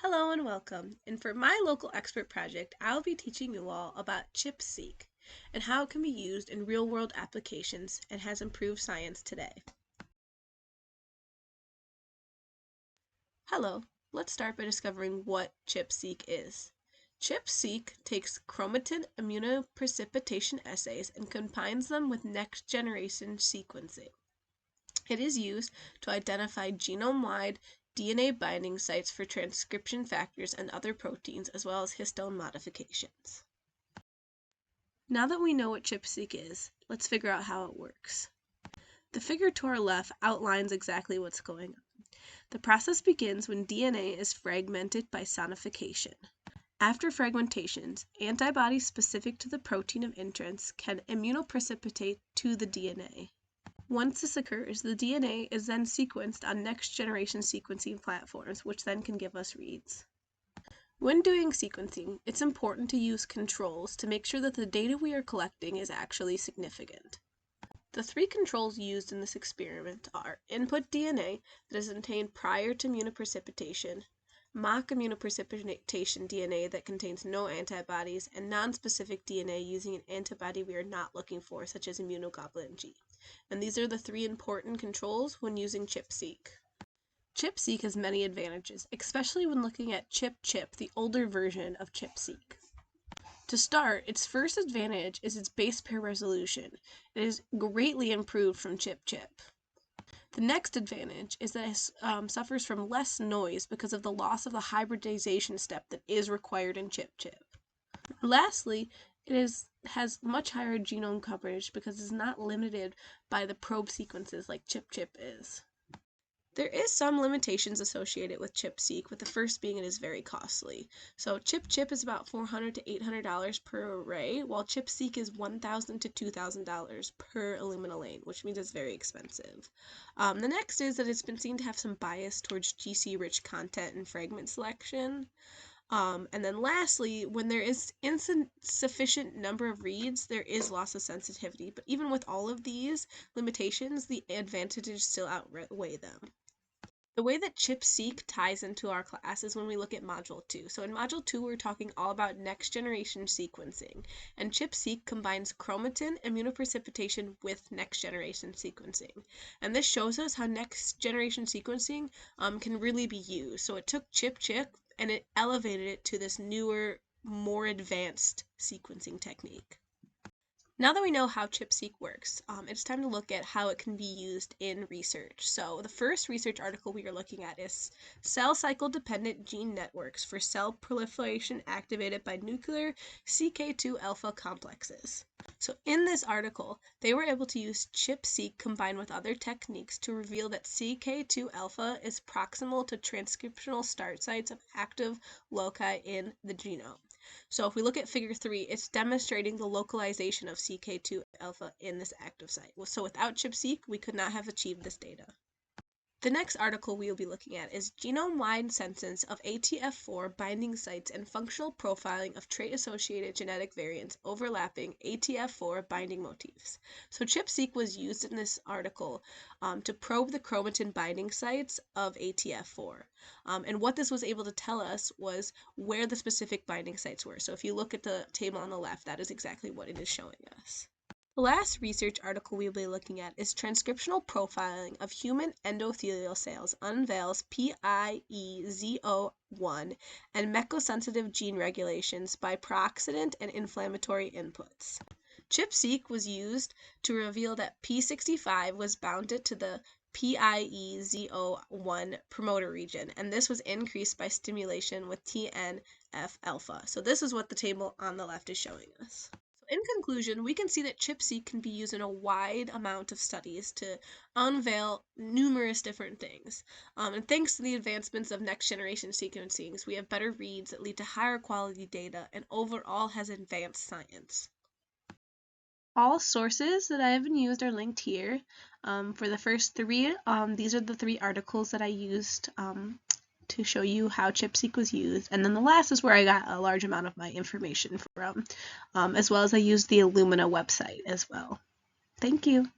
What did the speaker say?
Hello and welcome, and for my local expert project, I'll be teaching you all about ChiP and how it can be used in real-world applications and has improved science today. Hello, let's start by discovering what ChiP is. ChiP takes chromatin immunoprecipitation assays and combines them with next-generation sequencing. It is used to identify genome-wide DNA binding sites for transcription factors and other proteins, as well as histone modifications. Now that we know what ChIP-seq is, let's figure out how it works. The figure to our left outlines exactly what's going on. The process begins when DNA is fragmented by sonification. After fragmentations, antibodies specific to the protein of interest can immunoprecipitate to the DNA. Once this occurs, the DNA is then sequenced on next-generation sequencing platforms, which then can give us reads. When doing sequencing, it's important to use controls to make sure that the data we are collecting is actually significant. The three controls used in this experiment are input DNA that is obtained prior to immunoprecipitation, mock immunoprecipitation DNA that contains no antibodies, and nonspecific DNA using an antibody we are not looking for, such as immunoglobulin G. And these are the three important controls when using ChIP-seq. ChIP-seq has many advantages, especially when looking at ChiP, the older version of ChIP-seq. To start, its first advantage is its base pair resolution. It is greatly improved from ChIP. The next advantage is that it suffers from less noise because of the loss of the hybridization step that is required in ChIP. Lastly, it has much higher genome coverage because it's not limited by the probe sequences like ChIP is. There is some limitations associated with ChIP-seq, with the first being it is very costly. So ChIP is about $400 to $800 per array, while ChIP-seq is $1,000 to $2,000 per Illumina lane, which means it's very expensive. The next is that it's been seen to have some bias towards GC-rich content and fragment selection. And then lastly, when there is insufficient number of reads, there is loss of sensitivity. But even with all of these limitations, the advantages still outweigh them. The way that ChIP-seq ties into our class is when we look at Module 2. So in Module 2, we're talking all about next-generation sequencing. And ChIP-seq combines chromatin immunoprecipitation with next-generation sequencing. And this shows us how next-generation sequencing can really be used. So it took ChIP and it elevated it to this newer, more advanced sequencing technique. Now that we know how ChIP-seq works, it's time to look at how it can be used in research. So the first research article we are looking at is cell cycle-dependent gene networks for cell proliferation activated by nuclear CK2 alpha complexes. So in this article, they were able to use ChIP-seq combined with other techniques to reveal that CK2 alpha is proximal to transcriptional start sites of active loci in the genome. So if we look at figure 3, it's demonstrating the localization of CK2 alpha in this active site. So without ChIP-seq, we could not have achieved this data. The next article we will be looking at is genome-wide census of ATF4 binding sites and functional profiling of trait-associated genetic variants overlapping ATF4 binding motifs. So ChIP-seq was used in this article to probe the chromatin binding sites of ATF4. And what this was able to tell us was where the specific binding sites were. So if you look at the table on the left, that is exactly what it is showing us. The last research article we'll be looking at is transcriptional profiling of human endothelial cells unveils PIEZO1 and mechosensitive gene regulations by pro-oxidant and inflammatory inputs. ChIP-seq was used to reveal that P65 was bounded to the PIEZO1 promoter region, and this was increased by stimulation with TNF-alpha. So this is what the table on the left is showing us. In conclusion, we can see that ChIP-seq can be used in a wide amount of studies to unveil numerous different things. And thanks to the advancements of next-generation sequencing, we have better reads that lead to higher quality data and overall has advanced science. All sources that I have used are linked here. For the first 3, these are the 3 articles that I used to show you how ChIP-seq was used, and then the last is where I got a large amount of my information from, as well as I used the Illumina website as well. Thank you.